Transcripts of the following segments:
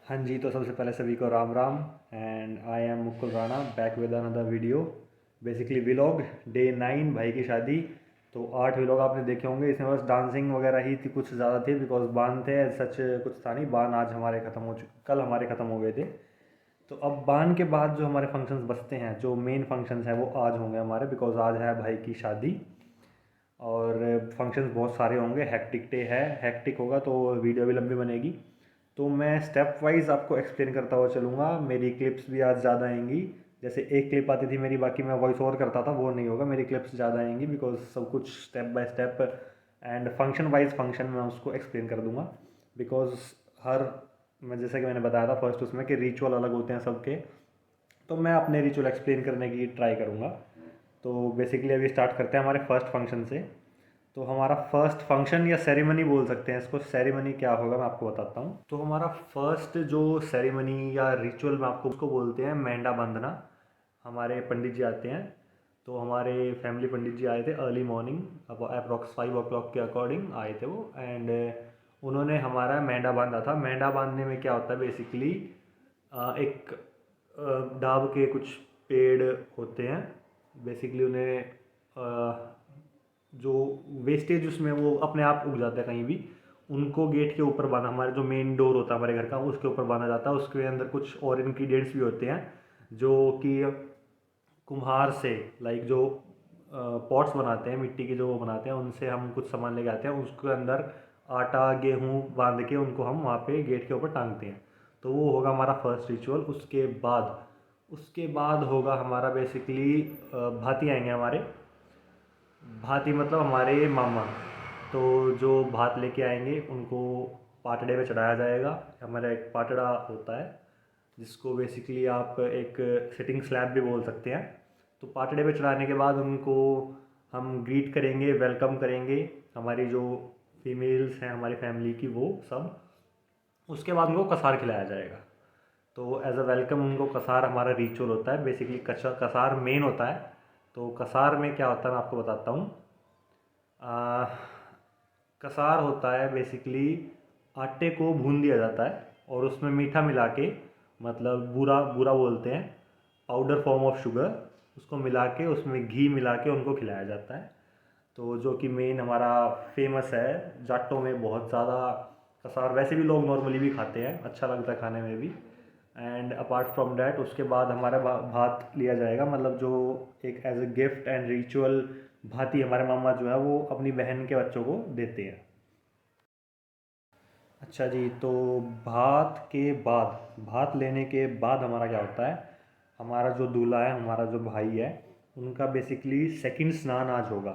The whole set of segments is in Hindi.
हाँ जी, तो सबसे पहले सभी को Ram Ram. And I am Mukul Rana back with another video. Basically vlog day 9 भाई की शादी। तो 8 व्लॉग आपने देखे होंगे, इसमें बस डांसिंग वगैरह ही थी, कुछ ज़्यादा थी बिकॉज बान थे, सच कुछ था नहीं। बान आज हमारे ख़त्म हो चुके, कल हमारे ख़त्म हो गए थे। तो अब बान के बाद जो हमारे फंक्शंस बचते हैं, जो मेन फंक्शंस हैं वो आज होंगे हमारे, बिकॉज आज है भाई की शादी। और फंक्शंस बहुत सारे होंगे, हेक्टिक डे है, हेक्टिक होगा तो वीडियो भी लंबी बनेगी। तो मैं स्टेप वाइज आपको एक्सप्लेन करता हुआ चलूँगा। मेरी क्लिप्स भी आज ज़्यादा आएंगी। जैसे एक क्लिप आती थी मेरी, बाकी मैं वॉइस ओवर करता था, वो नहीं होगा, मेरी क्लिप्स ज़्यादा आएंगी बिकॉज सब कुछ step by step and function wise function मैं उसको एक्सप्लेन कर दूँगा। बिकॉज हर, मैं जैसे कि मैंने बताया था फर्स्ट उसमें कि रिचुअल अलग होते हैं सबके, तो मैं अपने रिचुअल एक्सप्लेन करने की ट्राई करूँगा। तो बेसिकली अभी स्टार्ट करते हैं हमारे फर्स्ट फंक्शन से। तो हमारा फर्स्ट फंक्शन या सेरेमनी बोल सकते हैं इसको, सेरेमनी क्या होगा मैं आपको बताता हूँ। तो हमारा फर्स्ट जो सेरेमनी या रिचुअल में आपको उसको बोलते हैं मेंढा बांधना। हमारे पंडित जी आते हैं, तो हमारे फैमिली पंडित जी आए थे अर्ली मॉर्निंग, अब अप्रॉक्स 5 o'clock के अकॉर्डिंग आए थे वो। एंड उन्होंने हमारा मेंढा बांधा था। मेंढा बांधने में क्या होता है बेसिकली, एक डाब के कुछ पेड़ होते हैं, बेसिकली उन्हें जो वेस्टेज उसमें वो अपने आप उग जाता है कहीं भी, उनको गेट के ऊपर बांधा, हमारे जो मेन डोर होता है हमारे घर का उसके ऊपर बांधा जाता है। उसके अंदर कुछ और इंग्रेडिएंट्स भी होते हैं जो कि कुम्हार से, लाइक जो पॉट्स बनाते हैं मिट्टी के, जो वो बनाते हैं उनसे हम कुछ सामान लेके आते हैं, उसके अंदर आटा गेहूँ बांध के उनको हम वहाँ पे गेट के ऊपर टांगते हैं। तो वो होगा हमारा फर्स्ट रिचुअल। उसके बाद होगा हमारा बेसिकली भाती आएंगे हमारे। भाती मतलब हमारे मामा। तो जो भात लेके आएंगे उनको पाटड़े पे चढ़ाया जाएगा। हमारा एक पाटड़ा होता है जिसको बेसिकली आप एक सिटिंग स्लैब भी बोल सकते हैं। तो पाटड़े पे चढ़ाने के बाद उनको हम ग्रीट करेंगे, वेलकम करेंगे, हमारी जो फीमेल्स हैं हमारी फैमिली की वो सब। उसके बाद उनको कसार खिलाया जाएगा। तो एज अ वेलकम उनको कसार, हमारा रिचुअल होता है बेसिकली, कसार मेन होता है। तो कसार में क्या होता है मैं आपको बताता हूँ। कसार होता है बेसिकली, आटे को भून दिया जाता है और उसमें मीठा मिला के, मतलब बूरा बूरा बोलते हैं, पाउडर फॉर्म ऑफ शुगर, उसको मिला के उसमें घी मिला के उनको खिलाया जाता है। तो जो कि मेन हमारा फेमस है जाटों में बहुत ज़्यादा। कसार वैसे भी लोग नॉर्मली भी खाते हैं, अच्छा लगता है खाने में भी। एंड अपार्ट फ्रॉम डैट उसके बाद हमारा भात लिया जाएगा, मतलब जो एक as a gift and ritual भाती हमारे मामा जो है वो अपनी बहन के बच्चों को देते हैं। अच्छा जी, तो भात के बाद, भात लेने के बाद हमारा क्या होता है, हमारा जो दूल्हा है, हमारा जो भाई है, उनका बेसिकली सेकंड स्नान आज होगा।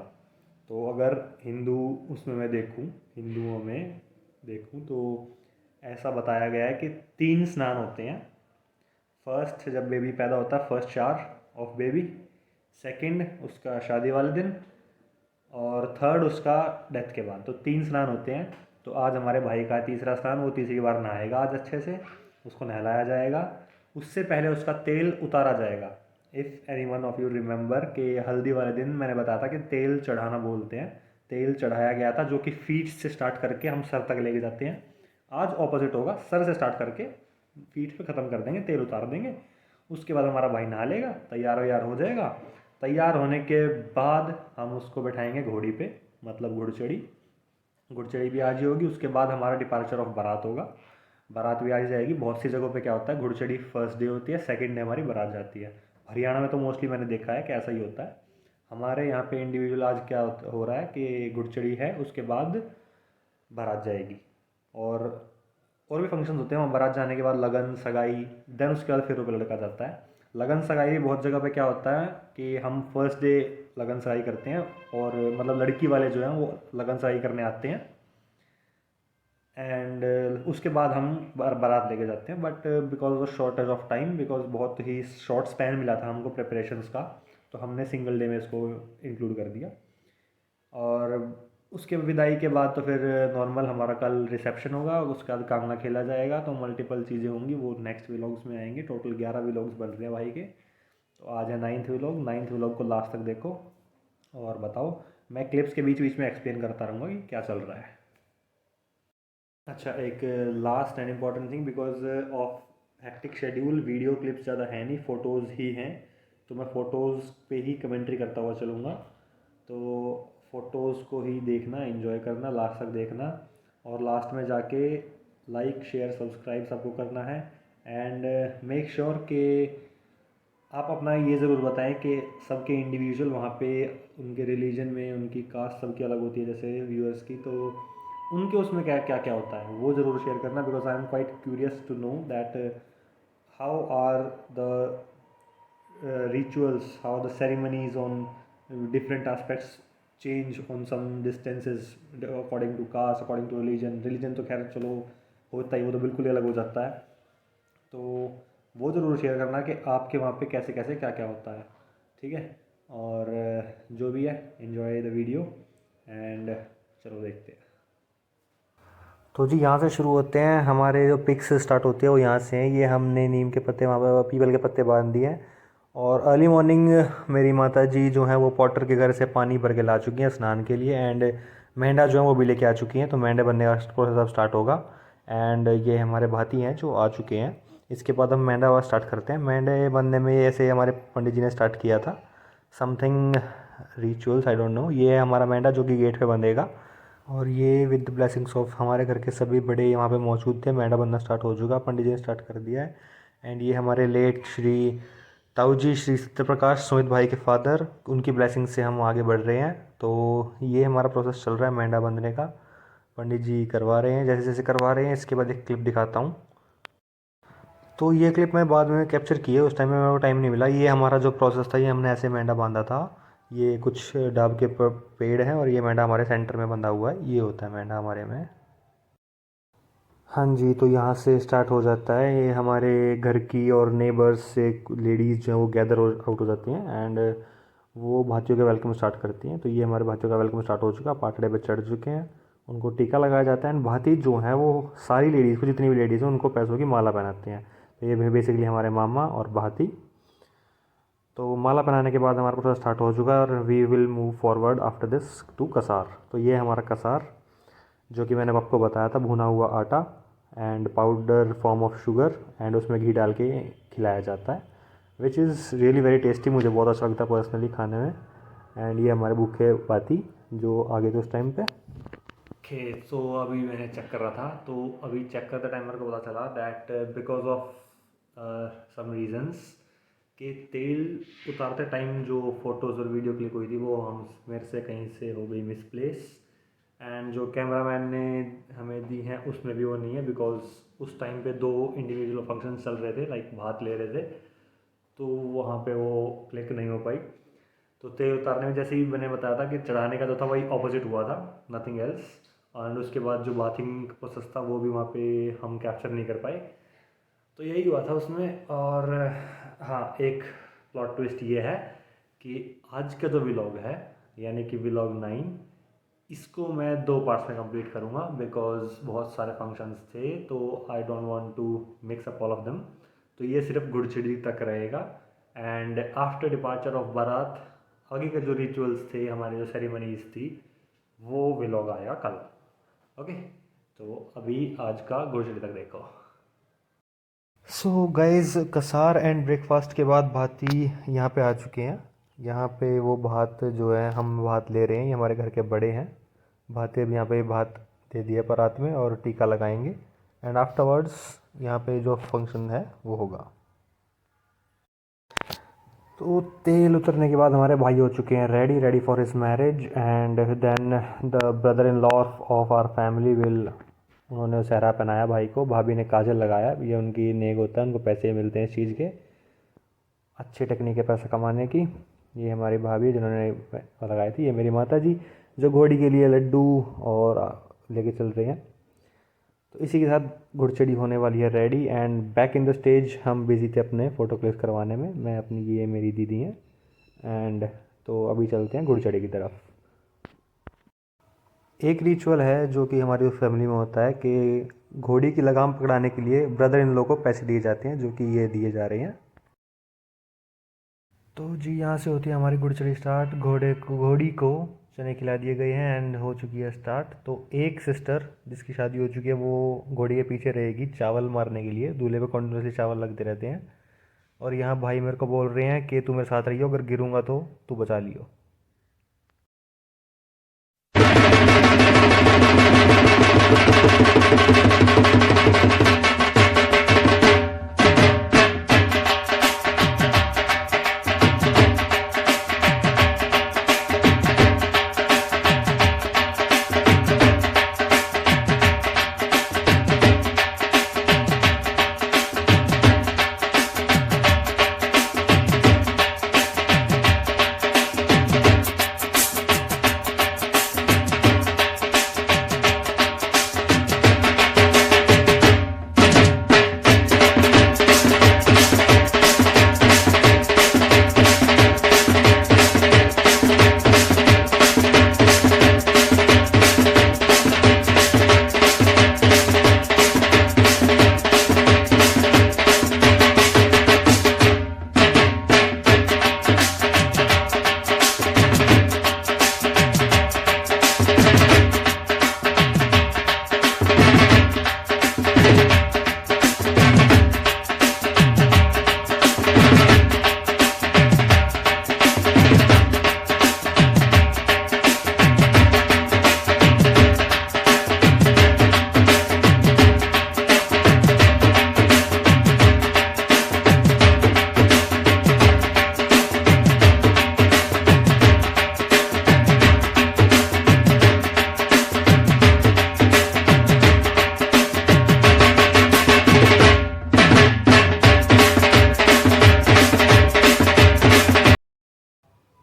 तो अगर हिंदू उसमें मैं देखूं, हिंदुओं में देखूं तो ऐसा बताया गया है कि 3 स्नान होते हैं। फर्स्ट जब बेबी पैदा होता है, first shower of baby, second उसका शादी वाले दिन, और थर्ड उसका डेथ के बाद। तो 3 स्नान होते हैं। तो आज हमारे भाई का तीसरा स्नान, वो तीसरी बार नहाएगा आज अच्छे से, उसको नहलाया जाएगा। उससे पहले उसका तेल उतारा जाएगा। If any one of you remember कि हल्दी वाले दिन मैंने बताया था कि तेल चढ़ाना बोलते हैं। तेल चढ़ाया गया था जो कि फीट से स्टार्ट करके हम सर तक लेके जाते हैं। आज ऑपोजिट होगा, सर से स्टार्ट करके फीट पे ख़त्म कर देंगे, तेल उतार देंगे। उसके बाद हमारा भाई नहा लेगा, तैयार वैयार हो जाएगा। तैयार होने के बाद हम उसको बैठाएंगे घोड़ी पे, मतलब घुड़चड़ी। घुड़चड़ी भी आज ही होगी। उसके बाद हमारा डिपार्चर ऑफ बारात होगा, बारात भी आज जाएगी। बहुत सी जगहों पे क्या होता है, घुड़चड़ी फर्स्ट डे होती है, सेकंड डे हमारी बारात जाती है। हरियाणा में तो मोस्टली मैंने देखा है कि ऐसा ही होता है। हमारे यहाँ पे इंडिविजुअल आज क्या हो रहा है कि घुड़चड़ी है, उसके बाद बारात जाएगी। और भी फंक्शंस होते हैं वहाँ। बारात जाने के बाद लगन सगाई, देन उसके बाद फिर वो लड़का जाता है। लगन सगाई भी बहुत जगह पे क्या होता है कि हम फर्स्ट डे लगन सगाई करते हैं, और मतलब लड़की वाले जो हैं वो लगन सगाई करने आते हैं। एंड उसके बाद हम बारात लेके जाते हैं। But because of shortage of time, because बहुत ही शॉर्ट स्पैन मिला था हमको प्रिपरेशंस का, तो हमने सिंगल डे में इसको इंक्लूड कर दिया। और उसके विदाई के बाद तो फिर नॉर्मल हमारा कल रिसेप्शन होगा, उसके बाद कांगड़ा खेला जाएगा। तो मल्टीपल चीज़ें होंगी, वो नेक्स्ट व्लॉग्स में आएंगे। टोटल 11 व्लॉग्स बन रहे हैं भाई के। तो आज है 9th व्लॉग। 9th व्लॉग को लास्ट तक देखो और बताओ। मैं क्लिप्स के बीच बीच में एक्सप्लेन करता रहूँगा कि क्या चल रहा है। अच्छा, एक last and important thing, because of hectic schedule video clips ज़्यादा है नहीं, फ़ोटोज़ ही हैं। तो मैं फ़ोटोज़ पे ही कमेंट्री करता हुआ चलूँगा। तो फ़ोटोज़ को ही देखना, एंजॉय करना, लास्ट तक देखना, और लास्ट में जाके लाइक शेयर सब्सक्राइब सबको करना है। एंड मेक श्योर कि आप अपना ये ज़रूर बताएं कि सबके इंडिविजुअल वहाँ पे उनके रिलीजन में उनकी कास्ट सबकी अलग होती है, जैसे व्यूअर्स की, तो उनके उसमें क्या क्या क्या होता है वो ज़रूर शेयर करना, because I am quite curious to know that how are the rituals, how the ceremonies on different aspects change on some distances according to caste, according to religion. Religion तो खैर चलो होता ही, वो तो बिल्कुल ही अलग हो जाता है। तो वो ज़रूर शेयर करना कि आपके वहाँ पे कैसे कैसे क्या क्या होता है, ठीक है। और जो भी है, एंजॉय द वीडियो एंड चलो देखते हैं। तो जी यहाँ से शुरू होते हैं, हमारे जो पिक्स स्टार्ट होते हैं वो यहाँ से हैं। ये हमने नीम के पत्ते, वहाँ पर पीपल के पत्ते बांध दिए हैं। और अर्ली मॉर्निंग मेरी माता जी जो हैं वो पॉटर के घर से पानी भर के ला चुकी हैं स्नान के लिए। एंड मेंढा जो है वो भी लेके आ चुकी हैं, तो मेंढे बनने का प्रोसेस अब स्टार्ट होगा। एंड ये हमारे भाती हैं जो आ चुके हैं। इसके बाद हम मेंढा वाला स्टार्ट करते हैं। मेंढे बनने में ऐसे हमारे पंडित जी ने स्टार्ट किया था, something rituals I don't know. ये है हमारा मेंढा जो कि गेट पे बंधेगा। और ये विद द ब्लेसिंग्स ऑफ हमारे घर के सभी बड़े यहाँ पे मौजूद थे। मेंढा बनना स्टार्ट हो चुका, पंडित जी ने स्टार्ट कर दिया है। एंड ये हमारे लेट श्री ताऊ जी श्री सत्यप्रकाश सुमित भाई के फादर, उनकी ब्लेसिंग से हम आगे बढ़ रहे हैं। तो ये हमारा प्रोसेस चल रहा है मेंढा बंधने का। पंडित जी करवा रहे हैं जैसे जैसे करवा रहे हैं। इसके बाद एक क्लिप दिखाता हूँ। तो ये क्लिप मैं बाद में कैप्चर की है, उस टाइम में मेरे को टाइम नहीं मिला। ये हमारा जो प्रोसेस था, ये हमने ऐसे मेंढा बांधा था। ये कुछ डाब के पेड़ हैं और ये मेंढा हमारे सेंटर में बंधा हुआ है। ये होता है मेंढा हमारे में। हाँ जी, तो यहाँ से स्टार्ट हो जाता है। ये हमारे घर की और नेबर्स से लेडीज़ जो हैं वो गैदर आउट हो जाती हैं। एंड वो भातियों का वेलकम स्टार्ट करती हैं। तो ये हमारे भातियों का वेलकम स्टार्ट हो चुका, पाटड़े पे चढ़ चुके हैं। उनको टीका लगाया जाता है। एंड भाती जो हैं वो सारी लेडीज़ को, जितनी भी लेडीज़ हैं, उनको पैसों की माला पहनाते हैं। तो ये बेसिकली हमारे मामा और भाती। तो माला पहनाने के बाद हमारा प्रोसेस स्टार्ट हो चुका है और we will move forward after this two कसार। तो ये हमारा कसार, जो कि मैंने आपको बताया था, भुना हुआ आटा and powder form of sugar, and उसमें घी डाल के खिलाया जाता है, which is really very tasty. मुझे बहुत अच्छा लगता है पर्सनली खाने में। एंड ये हमारे भूखे बाती जो आगे थे उस टाइम पे। ओके, सो अभी मैंने चेक कर रहा था, तो अभी चेक करते टाइम मेरे को पता चला that because of some reasons कि तेल उतारते टाइम जो फ़ोटोज़ और वीडियो क्लिक हुई थी वो हम मेरे से कहीं से हो गई मिसप्लेस। एंड जो कैमरामैन ने हमें दी हैं उसमें भी वो नहीं है, बिकॉज उस टाइम पे दो इंडिविजुअल फंक्शन चल रहे थे, लाइक भात ले रहे थे, तो वहाँ पे वो क्लिक नहीं हो पाई। तो तेल उतारने में जैसे ही मैंने बताया था कि चढ़ाने का जो था वही ऑपोजिट हुआ था, नथिंग एल्स। एंड उसके बाद जो बाथिंग प्रोसेस था वो भी वहाँ पे हम कैप्चर नहीं कर पाए। तो यही हुआ था उसमें। और हाँ, एक प्लॉट ट्विस्ट ये है कि आज का जो व्लॉग है, यानी कि व्लॉग 9, इसको मैं 2 पार्ट्स में कंप्लीट करूँगा, बिकॉज बहुत सारे फंक्शंस थे, तो I don't want to mix up all of them. तो ये सिर्फ गुड़चिड़ी तक रहेगा। एंड आफ्टर डिपार्चर ऑफ बारात आगे के जो रिचुअल्स थे, हमारी जो सेरेमनीज थी, वो व्लॉग आएगा कल। ओके, तो अभी आज का गुड़चिड़ी तक देखो। So guys, Kasar and breakfast के बाद भाती यहाँ पे आ चुके हैं। यहाँ पे वो भात जो है, हम भात ले रहे हैं, ये हमारे घर के बड़े हैं। भाते अब यहाँ पे भात दे दिया परात में और टीका लगाएंगे। एंड आफ्टरवर्ड्स यहाँ पे जो फंक्शन है वो होगा। तो तेल उतरने के बाद हमारे भाई हो चुके हैं ready, ready for his marriage. And then the brother in law of our family will, उन्होंने सेहरा पहनाया भाई को, भाभी ने काजल लगाया। ये उनकी नेक होता है, उनको पैसे मिलते हैं इस चीज़ के, अच्छी टेक्निक है पैसा कमाने की। ये हमारी भाभी जिन्होंने लगाई थी। ये मेरी माता जी जो घोड़ी के लिए लड्डू और लेके चल रहे हैं। तो इसी के साथ घुड़चड़ी होने वाली है ready. And back in the stage हम बिजी थे अपने फ़ोटो क्लिक करवाने में, मैं अपनी, ये मेरी दीदी हैं। एंड तो अभी चलते हैं घुड़चड़ी की तरफ। एक रिचुअल है जो कि हमारी फैमिली में होता है कि घोड़ी की लगाम पकड़ाने के लिए ब्रदर इन लोग को पैसे दिए जाते हैं, जो कि ये दिए जा रहे हैं। तो जी यहाँ से होती है हमारी घुड़चड़ी स्टार्ट। घोड़ी को चने खिला दिए गए हैं एंड हो चुकी है स्टार्ट। तो एक सिस्टर जिसकी शादी हो चुकी है वो घोड़ी के पीछे रहेगी चावल मारने के लिए, दूल्हे पे कंटिन्यूसली चावल लगते रहते हैं। और यहाँ भाई मेरे को बोल रहे हैं कि तू मेरे साथ रहियो, अगर गिरूंगा तो तू बचा लियो।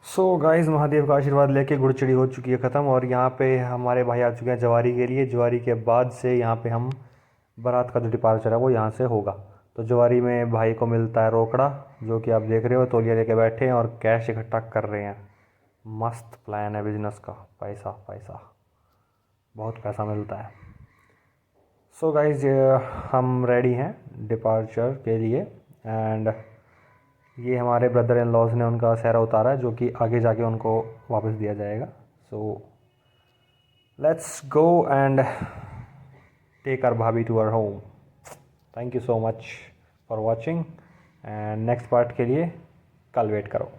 सो गाइस, महादेव का आशीर्वाद लेके गुड़चड़ी हो चुकी है ख़त्म। और यहाँ पे हमारे भाई आ चुके हैं जवारी के लिए। जवारी के बाद से यहाँ पे हम बारात का जो डिपार्चर है वो यहाँ से होगा। तो जवारी में भाई को मिलता है रोकड़ा, जो कि आप देख रहे हो, तौलिया लेके बैठे हैं और कैश इकट्ठा कर रहे हैं। मस्त प्लान है बिजनेस का, पैसा पैसा, बहुत पैसा मिलता है। सो गाइस, हम रेडी हैं डिपार्चर के लिए। एंड ये हमारे ब्रदर इन लॉज ने उनका सहरा उतारा है, जो कि आगे जाके उनको वापस दिया जाएगा। So let's go and take our bhabhi to our home. Thank you so much for watching and next part के लिए कल वेट करो।